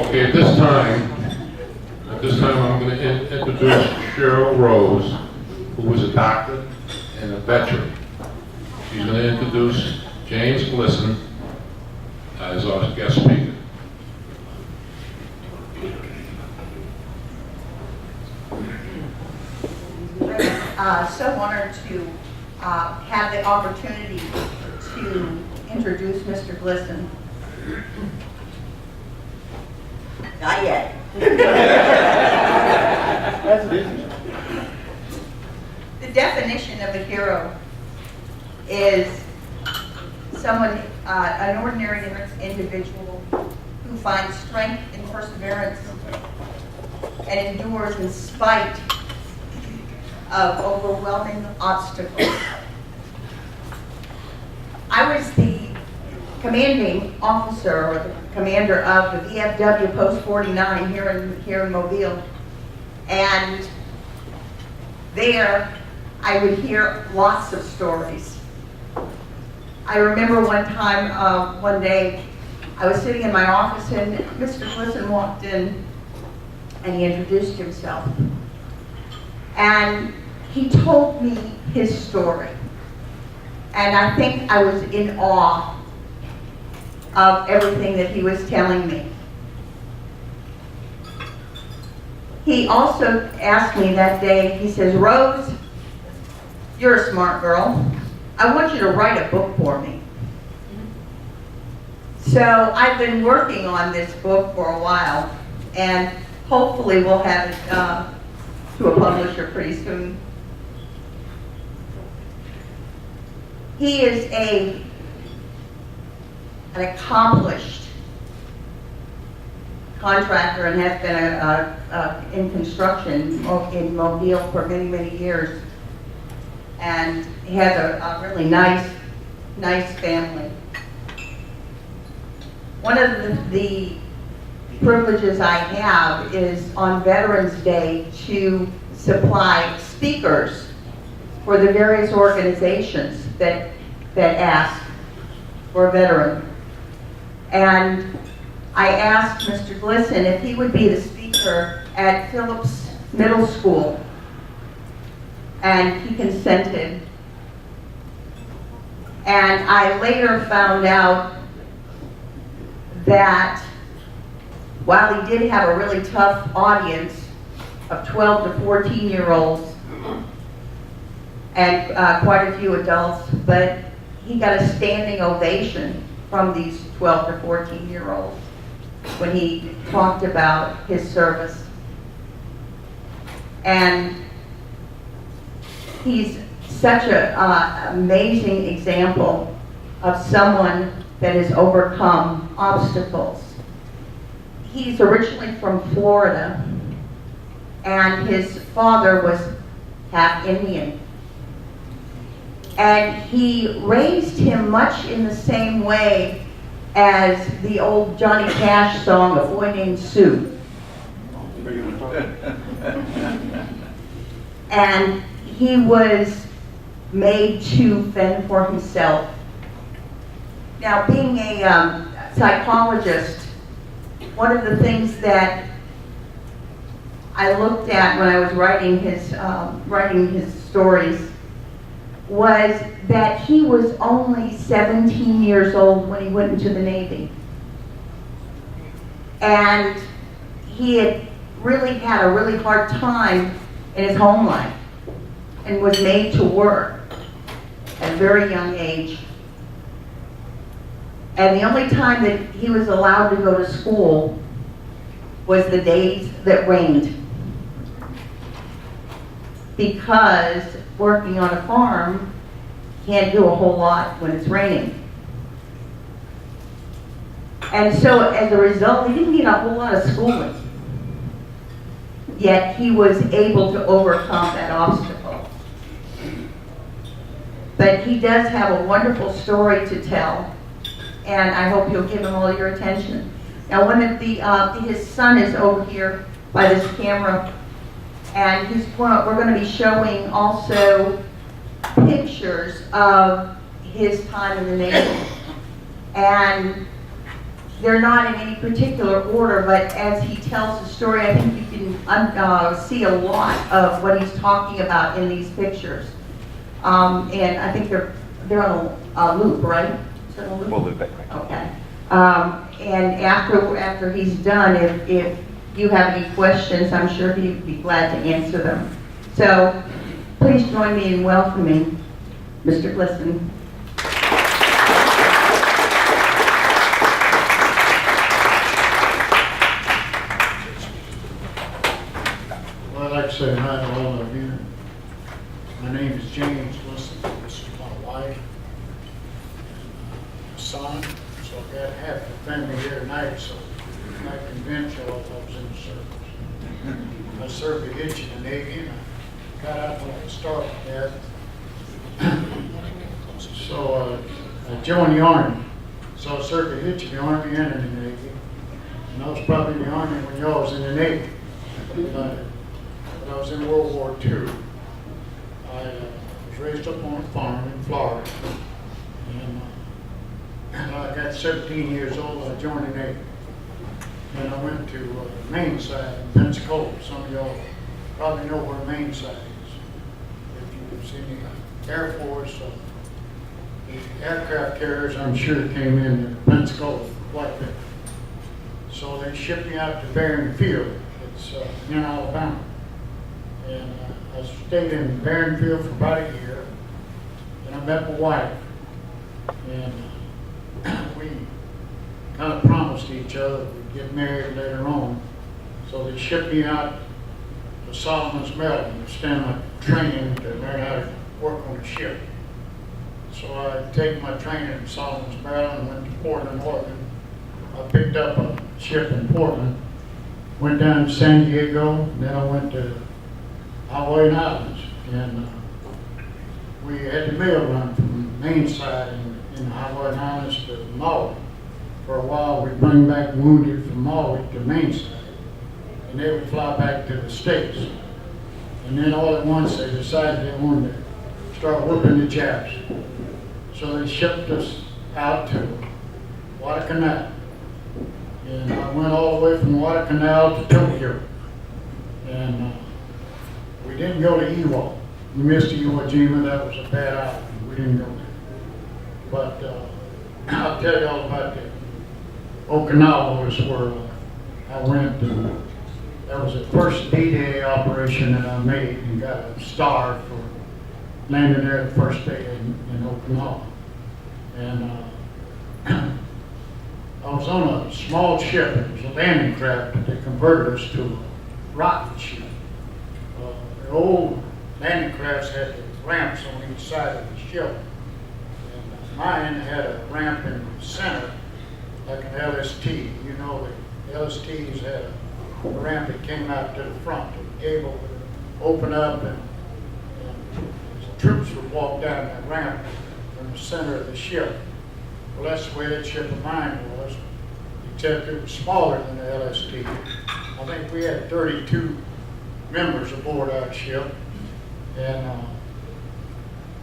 Okay, at this time I'm going to introduce Cheryl Rose, who is a doctor and a veteran. She's going to introduce James Glisson as our guest speaker. So honored to have the opportunity to introduce Mr. Glisson. Not yet. The definition of a hero is someone, an ordinary individual who finds strength and perseverance and endures in spite of overwhelming obstacles. I was the commanding officer or the commander of the VFW Post 49 here in Mobile, and there I would hear lots of stories. I remember one time, one day, I was sitting in my office and Mr. Glisson walked in and he introduced himself. And he told me his story. And I think I was in awe of everything that he was telling me. He also asked me that day, he says, "Rose, you're a smart girl. I want you to write a book for me." So I've been working on this book for a while, and hopefully we'll have it to a publisher pretty soon. He is an accomplished contractor and has been in construction in Mobile for many, many years. And he has a really nice family. One of the privileges I have is on Veterans Day to supply speakers for the various organizations that ask for a veteran. And I asked Mr. Glisson if he would be the speaker at Phillips Middle School, and he consented. And I later found out that while he did have a really tough audience of 12 to 14-year-olds and quite a few adults, but he got a standing ovation from these 12 to 14-year-olds when he talked about his service. And he's such an amazing example of someone that has overcome obstacles. He's originally from Florida, and his father was half Indian. And he raised him much in the same way as the old Johnny Cash song, "A Boy Named Sue." And he was made to fend for himself. Now, being a psychologist, one of the things that I looked at when I was writing his stories was that he was only 17 years old when he went into the Navy. And he had really had a really hard time in his home life and was made to work at a very young age. And the only time that he was allowed to go to school was the days that rained, because working on a farm can't do a whole lot when it's raining. And so as a result, he didn't get a whole lot of schooling. Yet he was able to overcome that obstacle. But he does have a wonderful story to tell, and I hope you'll give him all your attention. Now, one of his son is over here by this camera, and we're going to be showing also pictures of his time in the Navy. And they're not in any particular order, but as he tells the story, I think you can see a lot of what he's talking about in these pictures. And I think they're on a loop, right? Is it on a loop? We'll loop it. Okay. And after he's done, if you have any questions, I'm sure he'd be glad to answer them. So please join me in welcoming Mr. Glisson. Well, I'd like to say hi to all of you. My name is James Glisson. This is my wife and son. So I've got half the family here tonight, so I convince you all I was in the service. I served a hitch in the Navy, and I got out when I started that. So I joined the Army. So I served a hitch in the Army and in the Navy. And I was probably in the Army when y'all was in the Navy. When I was in World War II, I was raised up on a farm in Florida. And I got 17 years old, I joined the Navy. And I went to Maine side in Pensacola. Some of y'all probably know where Maine side is. If you was in the Air Force, the aircraft carriers, I'm sure, came in Pensacola quite a bit. So they shipped me out to Barron Field. It's in Alabama. And I stayed in Barron Field for about a year. And I met my wife. And we kind of promised each other we'd get married later on. So they shipped me out to Solomon's Maryland to stand my training to learn how to work on a ship. So I take my training in Solomon's Maryland, went to Portland, Oregon. I picked up a ship in Portland, went down to San Diego, and then I went to Hawaiian Islands. And we had the mail run from Maine side in the Hawaiian Islands to Maui. For a while, we'd bring back wounded from Maui to Maine side, and they would fly back to the States. And then all at once, they decided they wanted to start whooping the Japs. So they shipped us out to Guadalcanal. And I went all the way from Guadalcanal to Tokyo. And we didn't go to Iwo. We missed Iwo Jima. That was a bad island. We didn't go there. But I'll tell you all about that. Okinawa was where I went to. That was the first D-Day operation that I made and got a star for landing there the first day in Okinawa. And I was on a small ship. It was a landing craft, but they converted us to a rocket ship. The old landing crafts had the ramps on each side of the ship. And mine had a ramp in the center, like an LST. You know, the LSTs had a ramp that came out to the front. The gable would open up, and the troops would walk down that ramp from the center of the ship. Well, that's the way that ship of mine was, except it was smaller than the LST. I think we had 32 members aboard our ship, and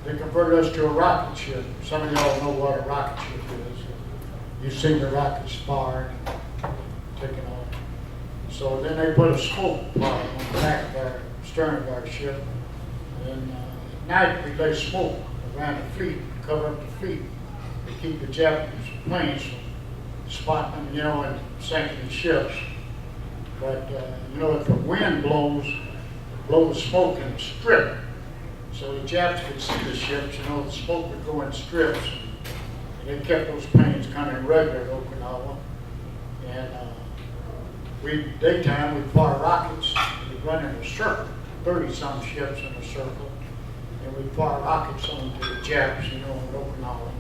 they converted us to a rocket ship. Some of y'all know what a rocket ship is. You've seen the rockets fired, taking off. So then they put a smoke pot on the back of our stern of our ship, and at night we lay smoke around the fleet, cover up the fleet, to keep the Japanese planes from spotting them, you know, and sinking the ships. But you know, if the wind blows, blow the smoke in a strip, so the Japs could see the ships. You know, the smoke would go in strips, and they kept those planes coming regular at Okinawa. And daytime we'd fire rockets. We'd run in a circle, 30-some ships in a circle, and we'd fire rockets onto the Japs, you know, in Okinawa.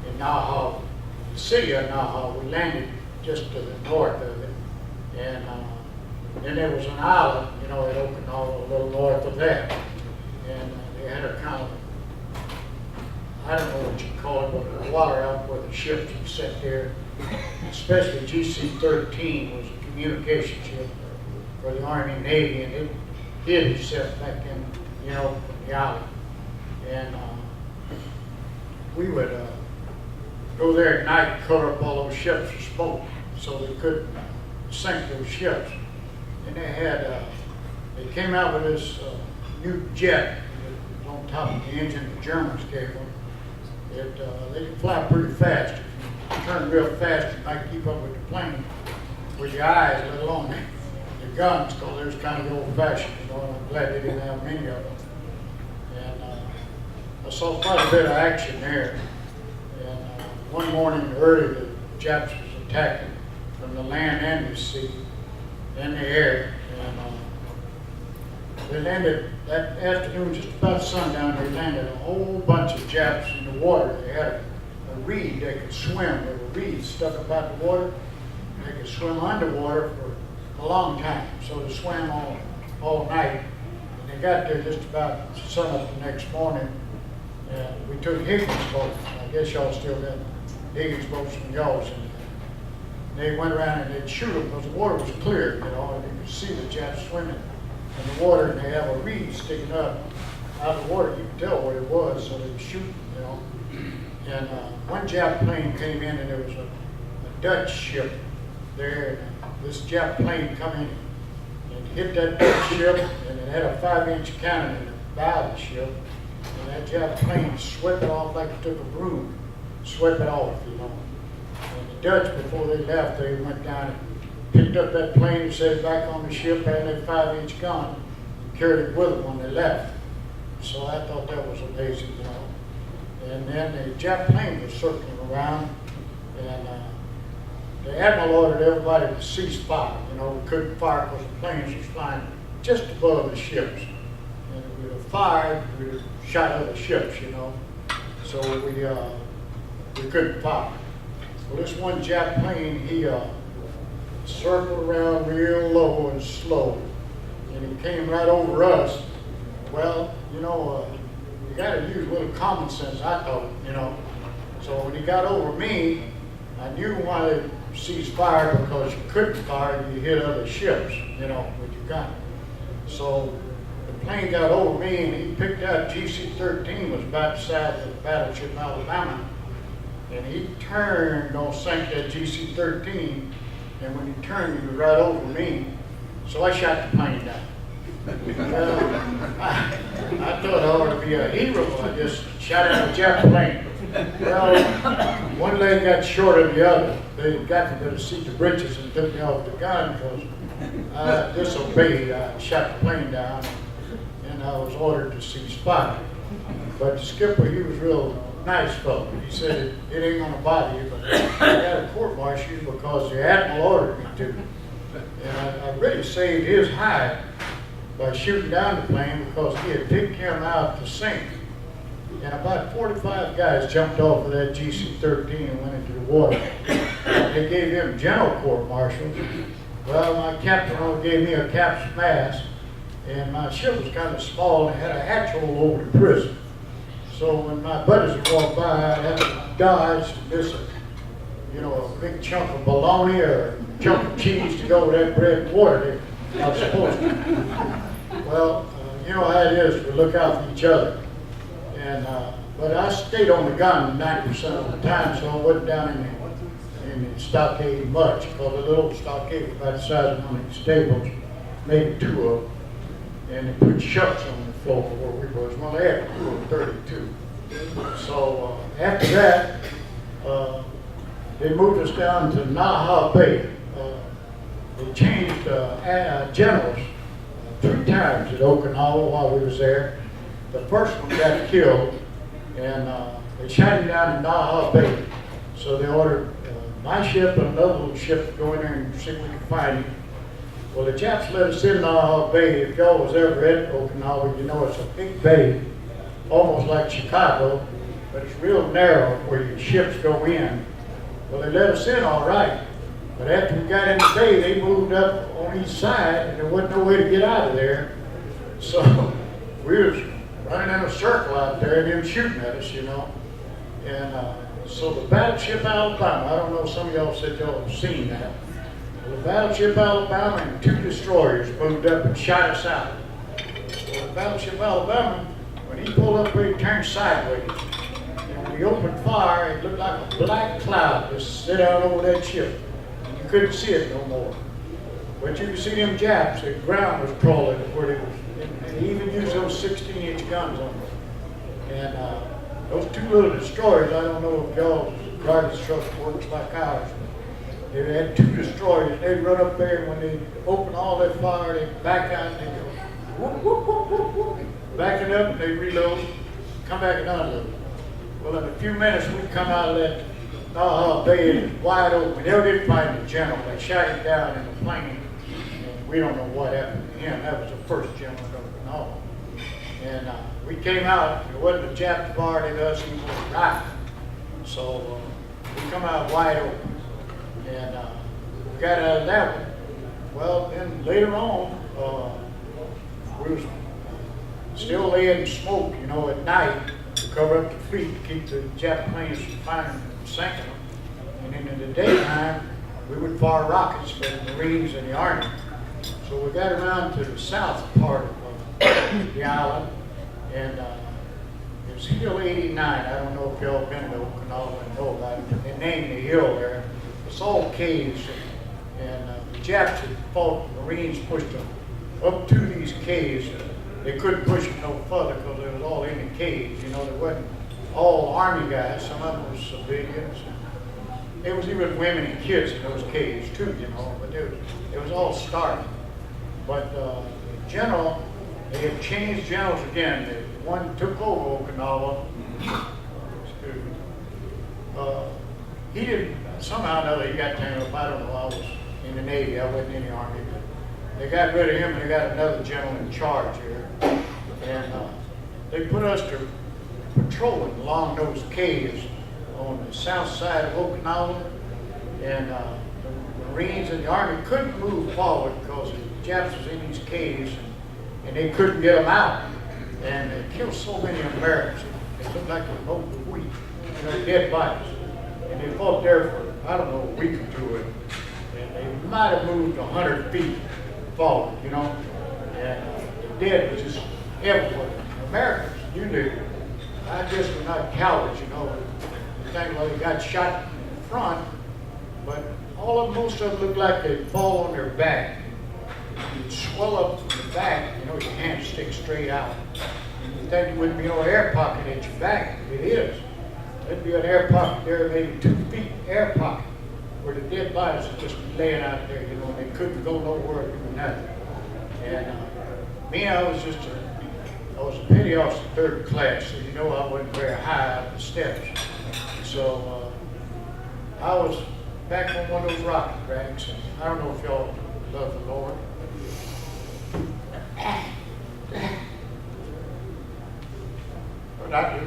In Naha, the city of Naha, we landed just to the north of it, and then there was an island, you know, at Okinawa, a little north of that, and they had a kind of, I don't know what you call it, but a water out where the ships would sit there. Especially GC-13 was a communication ship for the Army and Navy, and it hid itself back in, you know, from the island. And we would go there at night and cover up all those ships with smoke. so they couldn't sink those ships. And they came out with this new jet that was on top of the engine the Germans gave them. They can fly pretty fast. If you turn real fast, you might keep up with the plane with your eyes, let alone the guns, because they was kind of old-fashioned, you know, and I'm glad they didn't have many of them. And I saw quite a bit of action there. And one morning early, the Japs was attacking from the land and the sea and the air. And they landed that afternoon, just about sundown, they landed a whole bunch of Japs in the water. They had a reed they could swim. There were reeds stuck about the water. They could swim underwater for a long time. So they swam all night. And they got there just about sunup the next morning. And we took Higgins boats. I guess y'all still got Higgins boats from y'all's. And they went around and they'd shoot them because the water was clear, you know, and you could see the Japs swimming in the water, and they have a reed sticking up out of the water. You could tell where it was, so they were shooting, you know. And one Jap plane came in, and there was a Dutch ship there. And this Jap plane come in and hit that Dutch ship, and it had a 5-inch cannon in the bow of the ship. And that Jap plane swept it off like it took a broom, swept it off, you know. And the Dutch, before they left, they went down and picked up that plane and set it back on the ship, had that 5-inch gun, and carried it with them when they left. So I thought that was amazing, you know. And then the Jap plane was circling around, and the admiral ordered everybody to cease fire. You know, we couldn't fire because the planes was flying just above the ships. And if we would have fired, we would have shot other ships, you know. So we couldn't fire. Well, this one Jap plane, he circled around real low and slow, and he came right over us. Well, you know, you got to use a little common sense, I thought, you know. So when he got over me, I knew why they ceased fire, because you couldn't fire if you hit other ships, you know, with your gun. So the plane got over me, and he picked out GC-13, was about the size of the battleship Alabama, and he turned on sink that GC-13, and when he turned, he was right over me, so I shot the plane down. I thought I ought to be a hero. I just shot at a jet plane. Well, one leg got short of the other. They got me to see the britches and took me off the gun because I disobeyed. I shot the plane down, and I was ordered to cease fire. But the skipper, he was real nice fellow. He said, it ain't gonna bother you, but I got a court-martial you because the admiral ordered me to. And I really saved his hide by shooting down the plane because he had picked him out to sink. And about 45 guys jumped off of that GC-13 and went into the water. They gave him general court-martial. Well, my captain only gave me a captain's mask, and my ship was kind of small and had a hatch hole over the prison. So when my buddies would walk by, I'd have to dodge and miss a big chunk of bologna or a chunk of cheese to go with that bread and water I was supposed to. Well, you know how it is, we look out for each other. And but I stayed on the gun 90% of the time, so I wasn't down in the stockade much, because the little stockade was about the size of one of these tables, maybe two of them. And they put shucks on the floor where we was. Well, they had 32. So after that, they moved us down to Naha Bay. They changed generals 3 times at Okinawa while we was there. The first one got killed, and they shot him down in Naha Bay. So they ordered my ship and another little ship to go in there and see if we could find him. Well, the Japs let us in Naha Bay. If y'all was ever at Okinawa, you know it's a big bay, almost like Chicago, but it's real narrow where your ships go in. Well, they let us in all right, but after we got in the bay, they moved up on each side, and there wasn't no way to get out of there. So we was running in a circle out there, and they were shooting at us, you know. And so the battleship Alabama, I don't know, some of y'all said y'all have seen that. Well, the battleship Alabama and 2 destroyers moved up and shot us out. Well, the battleship Alabama, when he pulled up, he turned sideways. And when he opened fire, it looked like a black cloud just sit out over that ship. And you You couldn't see it no more. But you could see them Japs, the ground was crawling where they was, and they even used those 16-inch guns on them. And those two little destroyers, I don't know if y'all's garbage truck works like ours. They had two destroyers. They'd run up there, and when they open all that fire, they'd back out and they'd go, whoop, whoop, whoop, whoop, whoop. Backing up, and they'd reload, come back and unload. Well, in a few minutes, we'd come out of that bay wide open. They didn't find the general. They shot him down in the plane. And we don't know what happened to him. That was the first general of all. And we came out. It wasn't a Jap fired at us. He was right. So we come out wide open. And we got out of that one. Well, then later on, we was still laying smoke, you know, at night to cover up the fleet, to keep the Jap planes from firing and sinking them. And then in the daytime, we would fire rockets for the Marines and the Army. So we got around to the south part of the island, and it was Hill 89. I don't know if y'all been to Okinawa and know about it. They named the hill there. It's all caves, and the Japs had fought, the Marines pushed them up to these caves. They couldn't push them no further because it was all in the caves. You know, there wasn't all Army guys. Some of them were civilians. There was even women and kids in those caves too, you know, but it was all starting. But the general, they had changed generals again. The one took over Okinawa. Excuse me. He didn't, somehow or another, he got tangled up. I don't know, I was in the Navy, I wasn't in the Army. But they got rid of him and they got another general in charge here. And they put us to patrolling along those caves on the south side of Okinawa. And the Marines and the Army couldn't move forward because the Japs was in these caves and they couldn't get them out. And they killed so many Americans. They looked like they mowed the wheat, you know, dead bodies. And they fought there for, I don't know, a week or two. And they might have moved 100 feet forward, you know. And the dead was just everywhere. Americans, you knew. I guess we're not cowards, you know. The thing like they got shot in the front, but most of them looked like they'd fall on their back. You'd swell up from the back, you know, your hands stick straight out. And you think there wouldn't be no air pocket at your back. It is. There'd be an air pocket there, maybe 2 feet air pocket, where the dead bodies would just be laying out there, you know, and they couldn't go nowhere to do nothing. And me, I was a petty officer, 3rd class, so you know I wasn't very high up the steps. So I was back on one of those rocket racks, and I don't know if y'all love the Lord. But I do.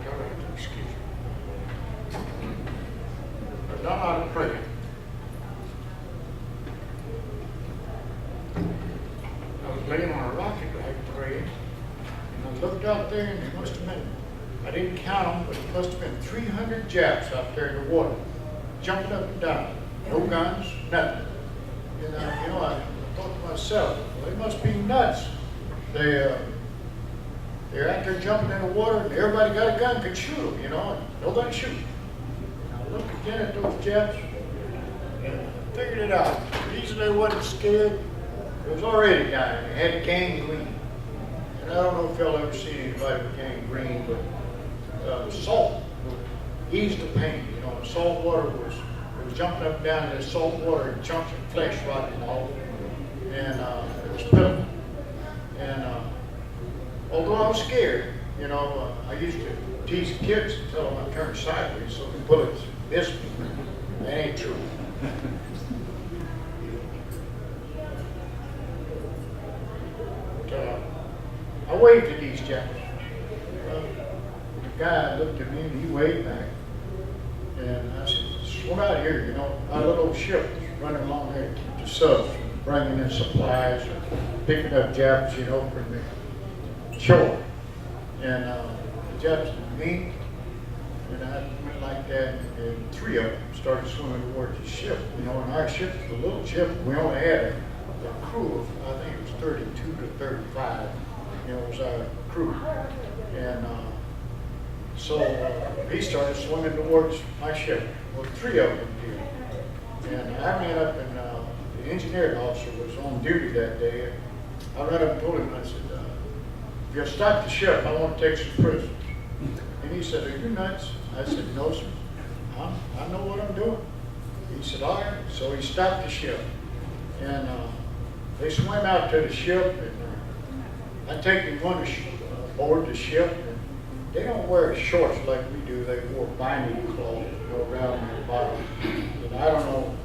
Y'all have to excuse me. But I'm not praying. I was laying on a rocket rack praying, and I looked out there, and there must have been, I didn't count them, but it must have been 300 Japs out there in the water, jumping up and down. No guns, nothing. And I thought to myself, well, they must be nuts. They're out there jumping in the water, and everybody got a gun, could shoot them, you know, and nobody shoot. And I looked again at those Japs, and I figured it out. The reason they wasn't scared, there was already a guy, they had gangrene. And I don't know if y'all ever seen anybody with gangrene, but salt would ease the pain. You know, salt water was jumping up and down in the salt water and chunks of flesh rotting all over. And it was pitiful. And although I was scared, you know, I used to tease the kids and tell them I turned sideways so the bullets missed me. That ain't true. But, I waved at these Japs. The guy looked at me and he waved back. And I said, swim out here, you know. Our little ship was running along there to keep the subs from bringing in supplies or picking up Japs, you know, from the shore. And the Japs and me, and I went like that, and 3 of them started swimming towards the ship. You know, and our ship was a little ship. We only had a crew of, I think it was 32 to 35. You know, it was our crew. And So he started swimming towards my ship. Well, 3 of them did. And I ran up and the engineering officer was on duty that day. I ran up and told him, I said, if you'll stop the ship, I want to take some prisoners. And he said, are you nuts? I said, no, sir. I know what I'm doing. He said, all right. So he stopped the ship. And they swam out to the ship. And I take them on aboard the ship. And they don't wear shorts like we do. They wore binding cloth to go around the bottom. And I don't know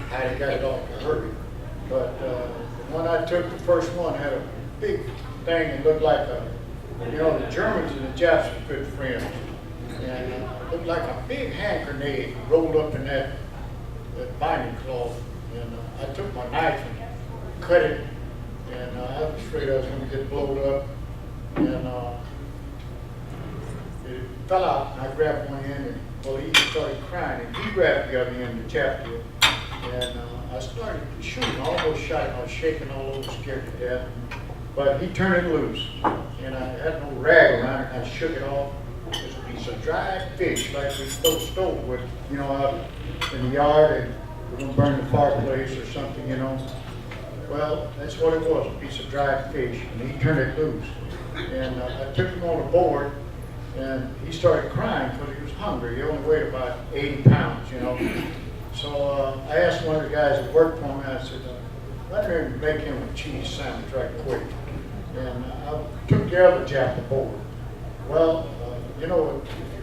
how they got it off the hurry. But when I took the first one, had a big thing and looked like the Germans and the Japs were good friends. And it looked like a big hand grenade rolled up in that binding cloth. And I took my knife and cut it. And I was afraid I was going to get blown up. And it fell out, and I grabbed one end, and well, he started crying, and he grabbed the other end, the Jap did. And I started shooting, I almost shot him. I was shaking all over, scared to death. But he turned it loose, and I had no rag around it, and I shook it off. It was a piece of dried fish, like we stove with, out in the yard, and we're going to burn the fireplace or something, Well, that's what it was, a piece of dried fish, and he turned it loose. And I took him on the board, and he started crying because he was hungry. He only weighed about 80 pounds, So I asked one of the guys that worked for me, I said, let me make him a cheese sandwich right quick. And I took the other Jap aboard. Well, if you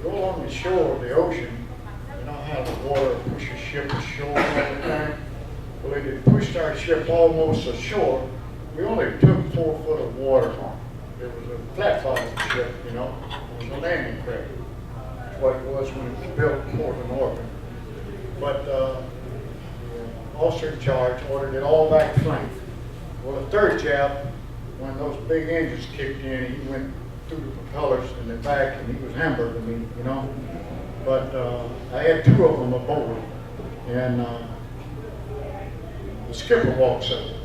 go along the shore of the ocean, you know how the water pushes ship ashore all the time? Well, it had pushed our ship almost ashore. We only took 4 foot of water. It was a flat bottom ship, It was a landing craft. That's what it was when it was built in Portland, Oregon. But the officer in charge ordered it all back flank. Well, the third Jap, when those big engines kicked in, he went through the propellers in the back, and he was hamburging me, But I had 2 of them aboard, and the skipper walks up.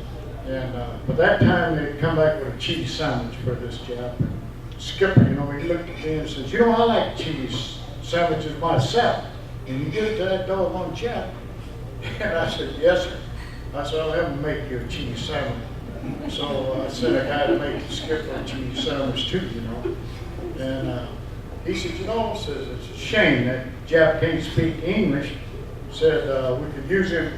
And by that time, they'd come back with a cheese sandwich for this Jap. And skipper, he looked at me and says, I like cheese sandwiches myself. And you give it to that doggone Jap? And I said, yes, sir. I said, I'll have him make you a cheese sandwich. So I sent a guy to make the skipper a cheese sandwich too, And he said, says it's a shame that Jap can't speak English. Said we could use him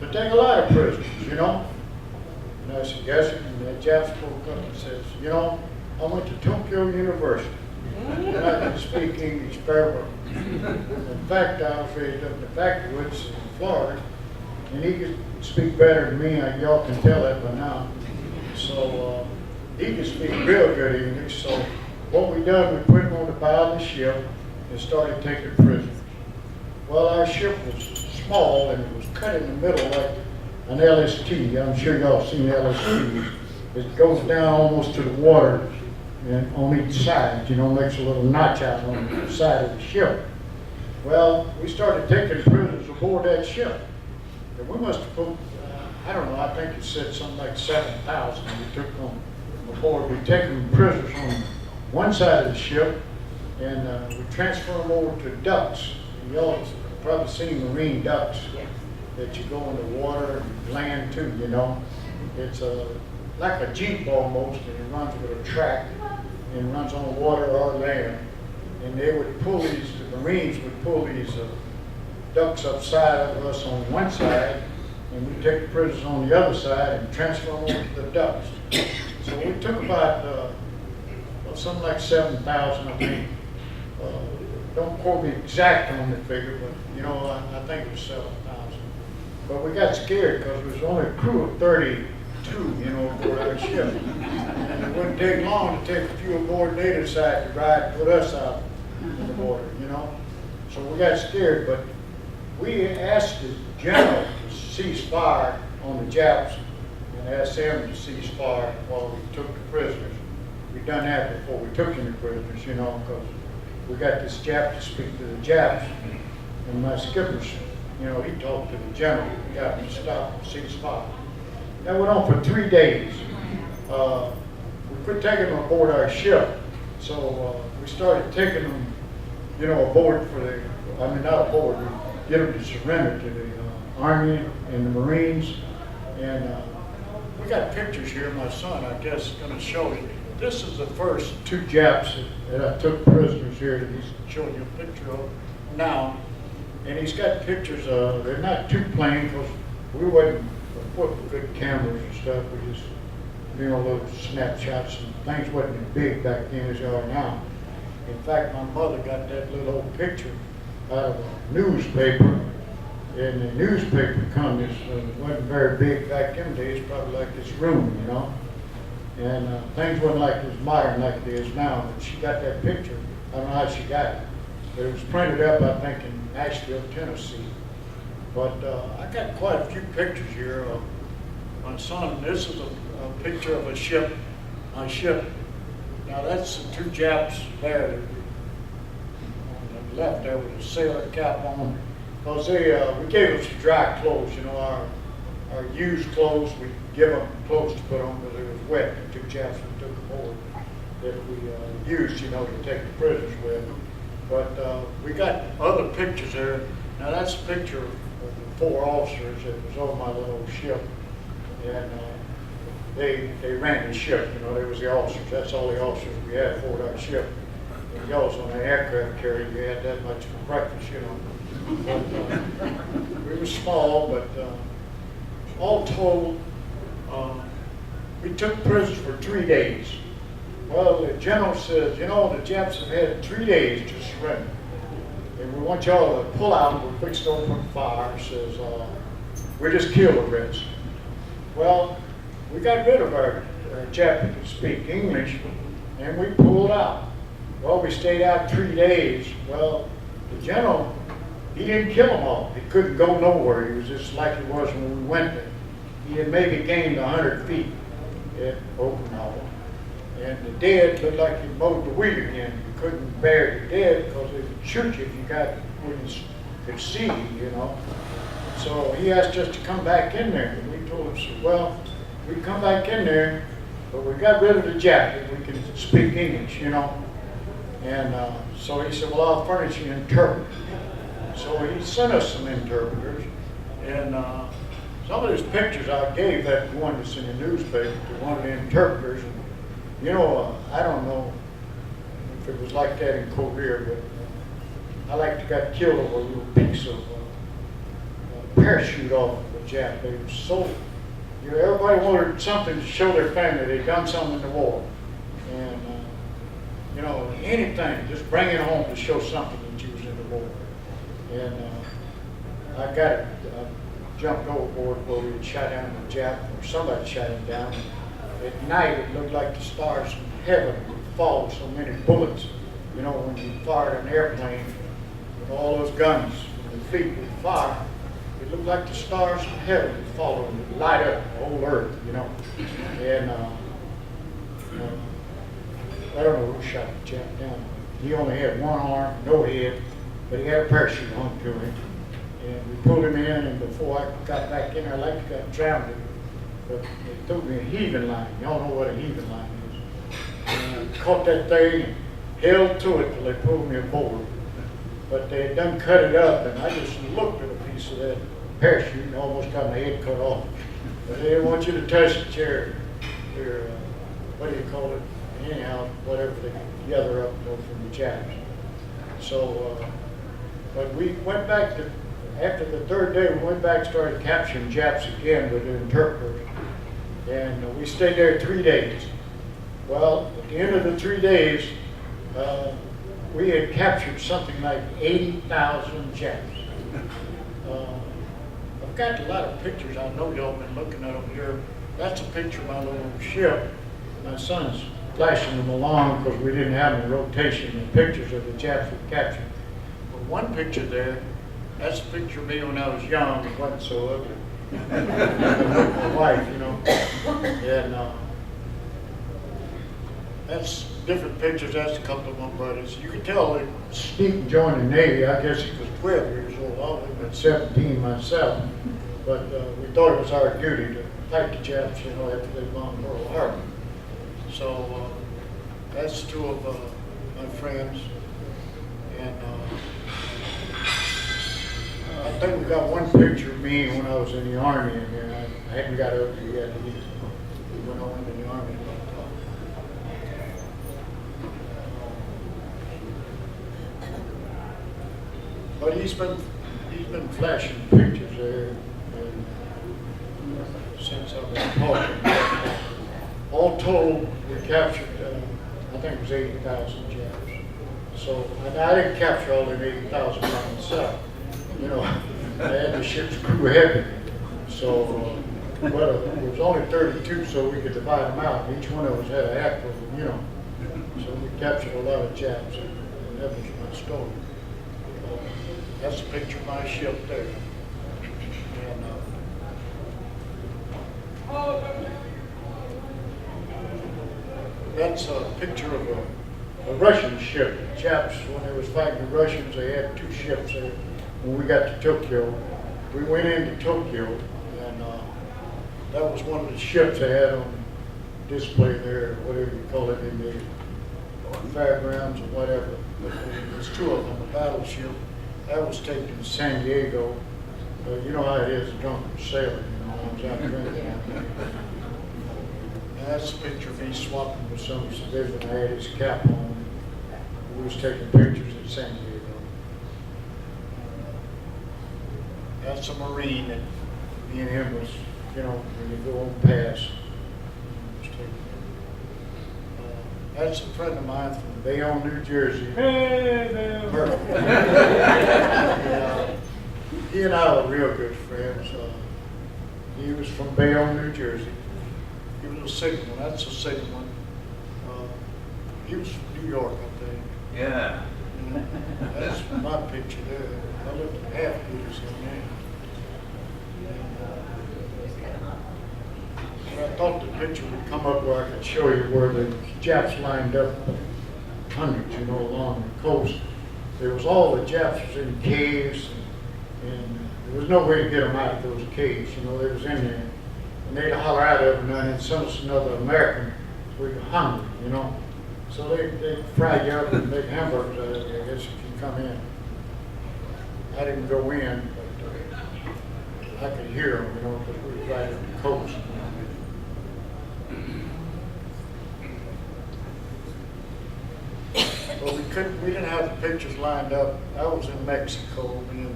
to take a lot of prisoners, And I said, yes, sir. And that Jap spoke up and says, I went to Tokyo University. And I can speak English very well. In fact, I was raised up in the backwoods in Florida, and he could speak better than me. Y'all can tell that by now. So he could speak real good English. So what we done, we put him on the bow of the ship and started taking prisoners. Well, our ship was small, and it was cut in the middle like an LST. I'm sure y'all seen LST. It goes down almost to the water. And on each side, makes a little notch out on the side of the ship. Well, we started taking prisoners aboard that ship. And we must have put, I don't know, I think it said something like 7,000 we took on aboard. We taken prisoners on one side of the ship, and we transferred them over to ducks. And y'all have probably seen marine ducks that you go in the water and land too, It's like a Jeep almost, and it runs with a track and runs on water or land. And they would pull these, the Marines would pull these ducks upside of us on one side, and we take the prisoners on the other side and transfer them over to the ducks. So we took about something like 7,000, I think. Don't quote me exact on the figure, but I think it was 7,000. But we got scared because there was only a crew of 32, aboard our ship. And it wouldn't take long to take a few aboard native side to ride, put us out in the water, So we got scared, but we asked the general to cease fire on the Japs and asked them to cease fire while we took the prisoners. We'd done that before we took any prisoners, because we got this Jap to speak to the Japs. And my skippers, he talked to the general, he got him to stop and cease fire. That went on for 3 days. We quit taking them aboard our ship, so we started taking them you know, a board for the, I mean, not a board, we get them to surrender to the Army and the Marines. And we got pictures here. My son, I guess, is going to show you. This is the first 2 Japs that I took prisoners here that he's showing you a picture of now. And he's got pictures of, they're not too plain because we wasn't equipped with good cameras and stuff. We just, you know, little snapshots, and things wasn't as big back then as they are now. In fact, my mother got that little old picture out of a newspaper. And the newspaper companies wasn't very big back in the days, probably like this room, you know. And things wasn't like as modern like it is now. But she got that picture. I don't know how she got it. But it was printed up, I think, in Nashville, Tennessee. But I got quite a few pictures here of my son. This is a picture of a ship, my ship. Now that's the 2 Japs there that on the left there with a sailor cap on. Because we gave them some dry clothes, you know, our used clothes, we give them clothes to put on because it was wet. The 2 Japs we took aboard that we used, you know, to take the prisoners with. But we got other pictures there. Now that's a picture of the 4 officers that was on my little ship. And they ran the ship, you know, they was the officers. That's all the officers we had aboard our ship. And y'all was on the aircraft carrier, you had that much for breakfast, you know. But, we were small, but all told, we took prisoners for 3 days. Well, the general says, you know, the Japs have had 3 days to surrender. And we want y'all to pull out. We're fixed to open fire. Says, we just killed the rest. Well, we got rid of our Jap who could speak English, and we pulled out. Well, we stayed out 3 days. Well, the general, he didn't kill them all. He couldn't go nowhere. He was just like he was when we went there. He had maybe gained 100 feet at Okinawa. And the dead looked like he mowed the wheel again. You couldn't bear the dead because they would shoot you if you got when you could see, you know. So he asked us to come back in there. And we told him, well, we come back in there, but we got rid of the jacket. We can speak English, you know. And so he said, well, I'll furnish you an interpreter. So he sent us some interpreters. And some of his pictures I gave that one that's in the newspaper to one of the interpreters. And, you know, I don't know if it was like that in Korea, but I like to got killed over a little piece of parachute off of a Jap. They were so, you know, everybody wanted something to show their family they'd done something in the war. And, you know, anything, just bring it home to show something that you was in the war. And I got it. I jumped overboard where we had shot down the Jap, or somebody shot him down. At night, it looked like the stars from heaven would fall with so many bullets. You know, when you fired an airplane with all those guns, the fleet would fire, it looked like the stars from heaven would fall and would light up the whole earth, you know. And I don't know who shot the Jap down. He only had one arm, no head, but he had a parachute hung to him. And we pulled him in, and before I got back in there, I like to got drowned. But they threw me a heaving line. Y'all know what a heaving line is. And I caught that thing and held to it till they pulled me aboard. But they had done cut it up, and I just looked at a piece of that parachute and almost got my head cut off. But they didn't want you to touch the chair. Their, what do you call it? Anyhow, whatever they gather up, you know, from the Japs. So, but we went back to, after the 3rd day, we went back and started capturing Japs again with the interpreters. And we stayed there 3 days. Well, at the end of the 3 days, we had captured something like 80,000 Japs. I've got a lot of pictures. I know y'all been looking at them here. That's a picture of my little ship. My son's flashing them along because we didn't have any rotation in pictures of the Japs we captured. But one picture there, that's a picture of me when I was young. It wasn't so ugly. My wife, you know. And that's different pictures. That's a couple of my brothers. You can tell that Steve joined the Navy. I guess he was 12 years old. I was about 17 myself. But we thought it was our duty to fight the Japs, you know, after they bombed Pearl Harbor. So that's 2 of my friends. And I think we got one picture of me when I was in the Army in there. I hadn't got up there yet. We went on into the Army. But he's been flashing pictures there and, since I've been talking. All told, we captured, I think it was 80,000 Japs. So I didn't capture all them 80,000 by myself. You know, I had the ship's crew heavy. So, but it was only 32, so we could divide them out. Each one of us had a half of them, you know. So we captured a lot of Japs, and that was my story. That's a picture of my ship there. And, that's a picture of a Russian ship. The Japs, when they was fighting the Russians, they had two ships there. When we got to Tokyo, we went into Tokyo, and that was one of the ships they had on display there, whatever you call it, in the fairgrounds or whatever. But there's two of them, a battleship. That was taken to San Diego. You know how it is, a drunken sailor, you know, I was out drinking. And that's a picture of me swapping with some civilian. I had his cap on. We was taking pictures in San Diego. That's a Marine that me and him was, you know, when you go on past. That's a friend of mine from Bayonne, New Jersey. Hey, Murphy. He and I were real good friends. He was from Bayonne, New Jersey. He was a signalman. That's a signalman. He was from New York, I think. Yeah. That's my picture there. I looked at half Peter's in there. And I thought the picture would come up where I could show you where the Japs lined up, hundreds, you know, along the coast. There was all the Japs was in caves, and there was no way to get them out of those caves. You know, they was in there, and they'd holler out every now and then, some another American, we were hungry, you know. So they'd fry you up and make hamburgers out of it, I guess, if you come in. I didn't go in, but I could hear them, you know, because we were right at the coast. But we didn't have the pictures lined up. I was in Mexico, me and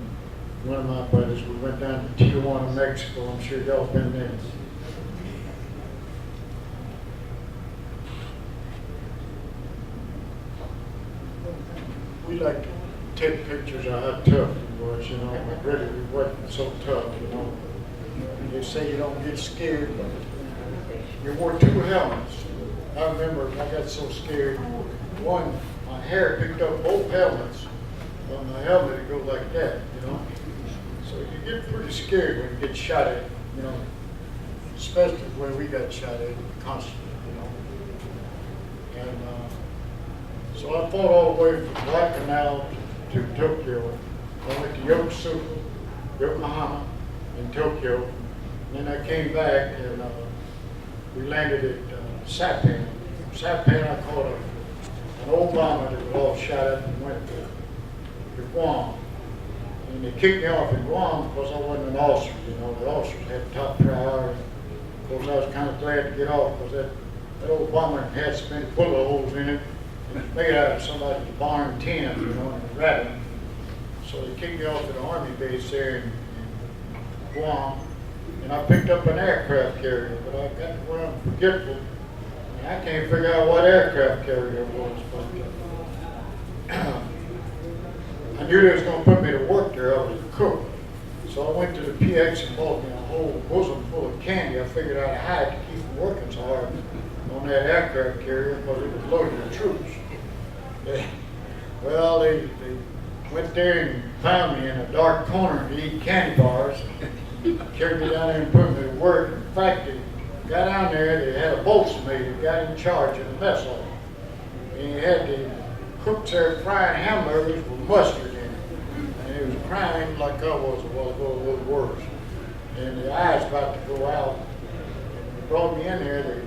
one of my buddies. We went down to Tijuana, Mexico. I'm sure y'all been there. We like to take pictures of how tough he was, you know, but really he wasn't so tough, you know. They say you don't get scared, but you wore two helmets. I remember I got so scared. One, my hair picked up both helmets. On my helmet, it goes like that, you know. So you get pretty scared when you get shot at, you know, especially when we got shot at constantly, you know. And so I fought all the way from Guadalcanal to Tokyo. I went to Yokohama, in Tokyo. And then I came back and we landed at Saipan. Saipan, I caught an old bomber that was all shot up and went to Guam. And they kicked me off in Guam because I wasn't an officer. You know, the officers had top priority. Of course, I was kind of glad to get off because that old bomber had so many bullet holes in it. It was made out of somebody's barn tin, you know, and it was rattling. So they kicked me off at the Army base there in Guam. And I picked up an aircraft carrier, but I got to where I'm forgetful. And I can't figure out what aircraft carrier it was. But I knew they was going to put me to work there. I was a cook. So I went to the PX and bought me a whole bosom full of candy. I figured out how to keep from working so hard on that aircraft carrier because it was loaded with troops. Well, they went there and found me in a dark corner to eat candy bars. Carried me down there and put me to work. In fact, they got down there, they had a boatswain that got in charge of the mess hall. And he had the cooks there frying hamburgers with mustard in it. And he was crying like I was a while ago, a little worse. And the eye's about to go out. And they brought me in there, the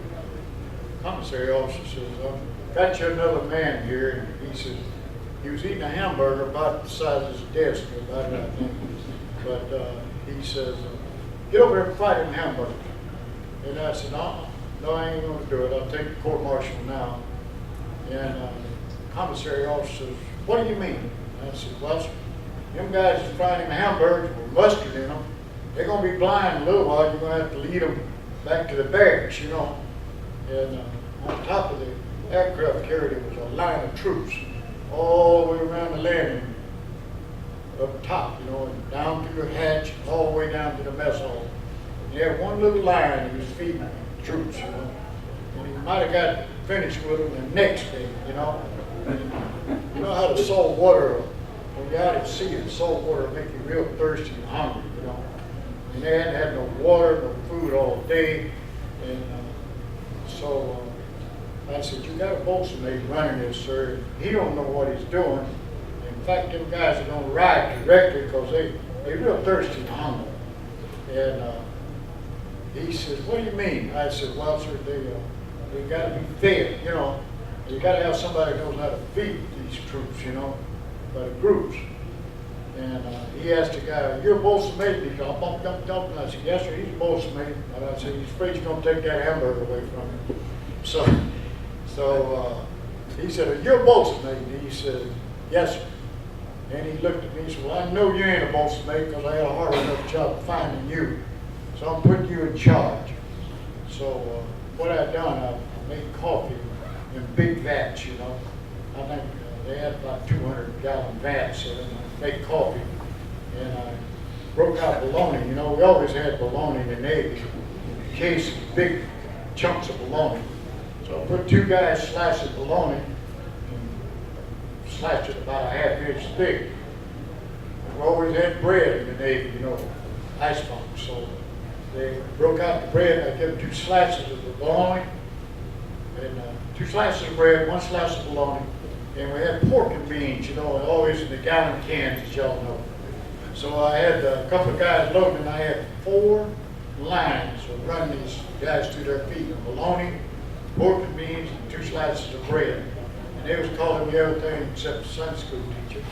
commissary officer says, I've got you another man here. And he says, he was eating a hamburger about the size of his desk, about it, I think. But he says, get over here and fight him hamburger. And I said, no, I ain't gonna do it. I'll take the court martial now. And the commissary officer says, what do you mean? And I said, well, sir, them guys is frying him hamburgers with mustard in them. They're gonna be blind in a little while. You're gonna have to lead them back to the barracks, you know. And on top of the aircraft carrier was a line of troops all the way around the landing, up top, you know, and down through the hatch, all the way down to the mess hall. And he had one little line he was feeding the troops, you know. And he might have got finished with them the next day, you know. And you know how the salt water, when you're out at sea, the salt water will make you real thirsty and hungry, you know. And they hadn't had no water, no food all day. And so I said, you got a bosun mate running this, sir. He don't know what he's doing. In fact, them guys are going to ride directly because they're real thirsty and hungry. And he says, what do you mean? I said, well, sir, they got to be fed, you know. You got to have somebody who knows how to feed these troops, you know, by the groups. And he asked the guy, you're a bosun mate? He goes, and I said, yes, sir, he's a bosun mate. And I said, he's afraid he's going to take that hamburger away from him. So he said, you're a bosun mate? And he said, yes, sir. And he looked at me and said, well, I know you ain't a bosun mate because I had a hard enough job finding you. So I'm putting you in charge. So what I've done, I made coffee in big vats, you know. I think they had about 200-gallon vats in them. I made coffee. And I broke out bologna. You know, we always had bologna in the Navy. In case of big chunks of bologna. So I put 2 guys slicing bologna and sliced it about a ½ inch thick. We always had bread in the Navy, you know, icebox. So they broke out the bread and I gave them 2 slices of the bologna and 2 slices of bread, 1 slice of bologna. And we had pork and beans, you know, always in the gallon cans, as y'all know. So I had a couple of guys loading and I had 4 lines of running these guys to their feet. Bologna, pork and beans, and 2 slices of bread. And they was calling me everything except a Sunday school teacher.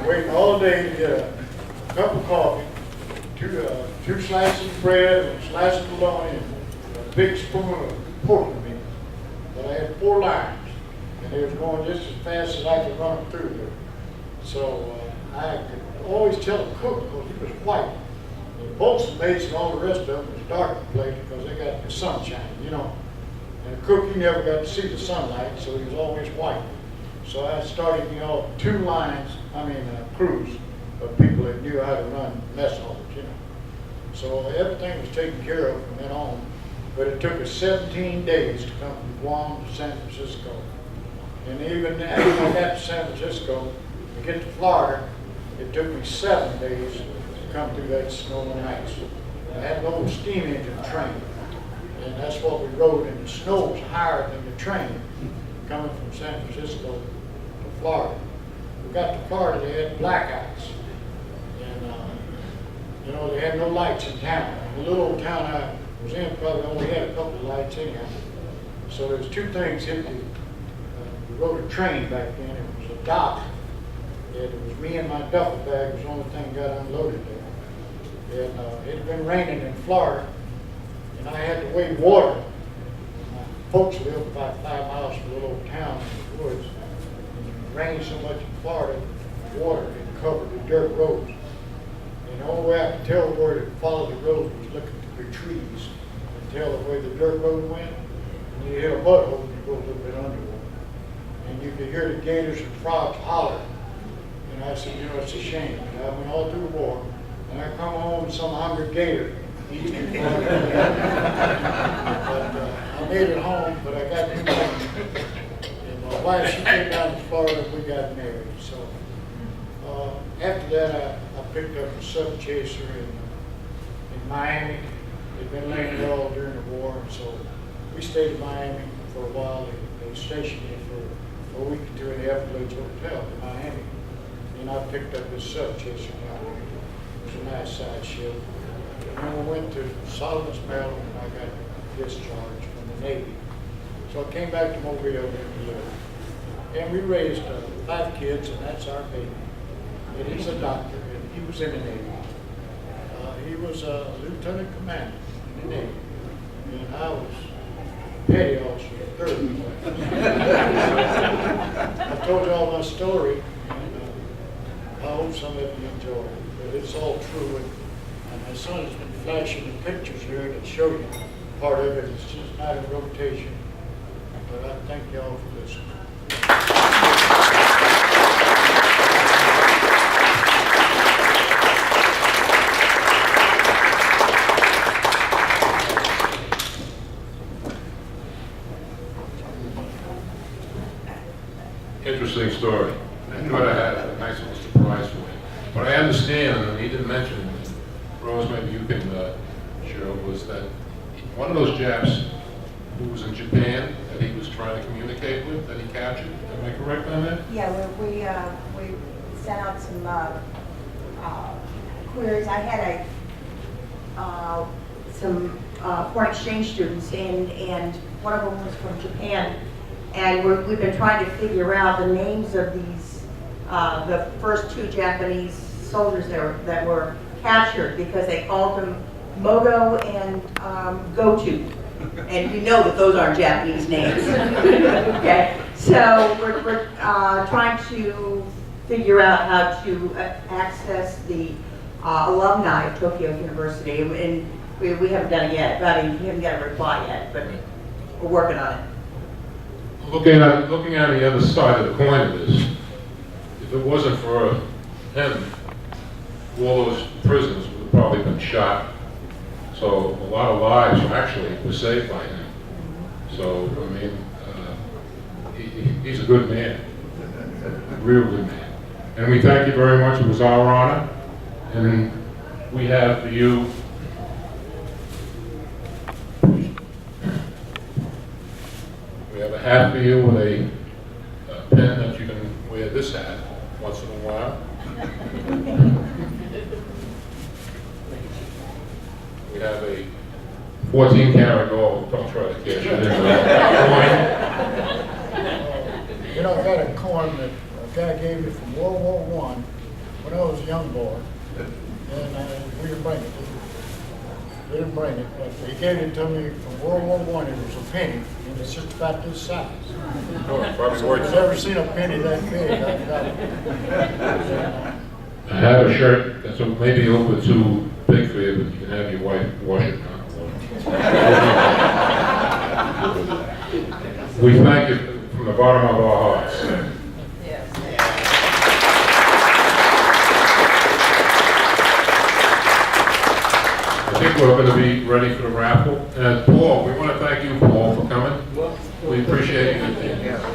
Waiting all day to get a cup of coffee, 2 slices of bread, and a slice of bologna, and a big spoon of pork and beans. But I had 4 lines, and they was going just as fast as I could run them through there. So I could always tell the cook because he was white. The bosun mates and all the rest of them was dark plate because they got the sunshine, you know. And the cook, he never got to see the sunlight, so he was always white. So I started, you know, 2 lines, crews of people that knew how to run mess halls, you know. So everything was taken care of from then on. But it took us 17 days to come from Guam to San Francisco. And even after I got to San Francisco, to get to Florida, it took me 7 days to come through that snow and ice. I had an old steam engine train, and that's what we rode, and the snow was higher than the train coming from San Francisco to Florida. We got to Florida, they had blackouts, and you know, they had no lights in town. The little old town I was in probably only had a couple of lights anyhow. So there's 2 things hit the, we rode a train back then. It was a dock. It was me and my duffel bag was the only thing got unloaded there. And it had been raining in Florida, and I had to weigh water. My folks lived about 5 miles from a little old town in the woods. And it rained so much in Florida, water had covered the dirt roads. And the only way I could tell where to follow the road was looking through the trees and tell the way the dirt road went. And you hit a mud hole and you go a little bit underwater. And you could hear the gators and frogs holler. And I said, you know, it's a shame. I went all through the war, and I come home with some hungry gator eating me. But I made it home, but I got new money. And my wife, she came down to Florida, we got married. So after that, I picked up a sub chaser in Miami. They'd been laying low during the war, and so we stayed in Miami for a while. They stationed me for a week or 2 in the Everglades Hotel in Miami. And I picked up this sub chaser down there. It was a nice size ship. And then we went to Solomon's, Maryland, and I got discharged from the Navy. So I came back to Mobile and lived. And we raised 5 kids, and that's our baby. And he's a doctor, and he was in the Navy. He was a lieutenant commander in the Navy, and I was petty officer, third. I told you all my story, and I hope some of you enjoy it. But it's all true, and my son has been flashing the pictures here that show you part of it. It's just not in rotation. But I thank you all for listening. Interesting story. I thought I had a nice little surprise for you. But I understand, and he didn't mention it, Rose, maybe you can share, was that one of those Japs who was in Japan that he was trying to communicate with, that he captured. Am I correct on that? Yeah, we sent out some queries. I had some foreign exchange students, and one of them was from Japan, and we've been trying to figure out the names of these, the first 2 Japanese soldiers that were captured, because they called them Moto and Goto. And you know that those aren't Japanese names. Okay, so we're trying to figure out how to access the alumni of Tokyo University, and we haven't done it yet. I mean, we haven't got a reply yet, but we're working on it. Looking at the other side of the coin of this, if it wasn't for him, all those prisoners would have probably been shot. So a lot of lives were saved by him. So, I mean, he's a good man, a real good man. And we thank you very much. It was our honor. And we have for you a hat for you with a pen that you can wear this hat once in a while. We have a 14-karat gold. Don't try to cash it in. You know, I got a coin that a guy gave me from World War I when I was a young boy, and we didn't bring it. We didn't bring it, but he gave it to me from World War I. It was a penny, and it's just about this size. Oh, probably So if worth you've it. ever seen a penny that big, I've got it. I have a shirt that's maybe a little bit too big for you, but you can have your wife wash it now. We thank you from the bottom of our hearts. Yes. I think we're going to be ready for the raffle. And Paul, we want to thank you, Paul, for coming. We appreciate you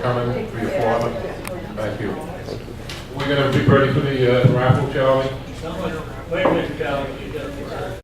coming for your father. Thank you. We're going to be ready for the raffle, Charlie. Wait a minute, Charlie.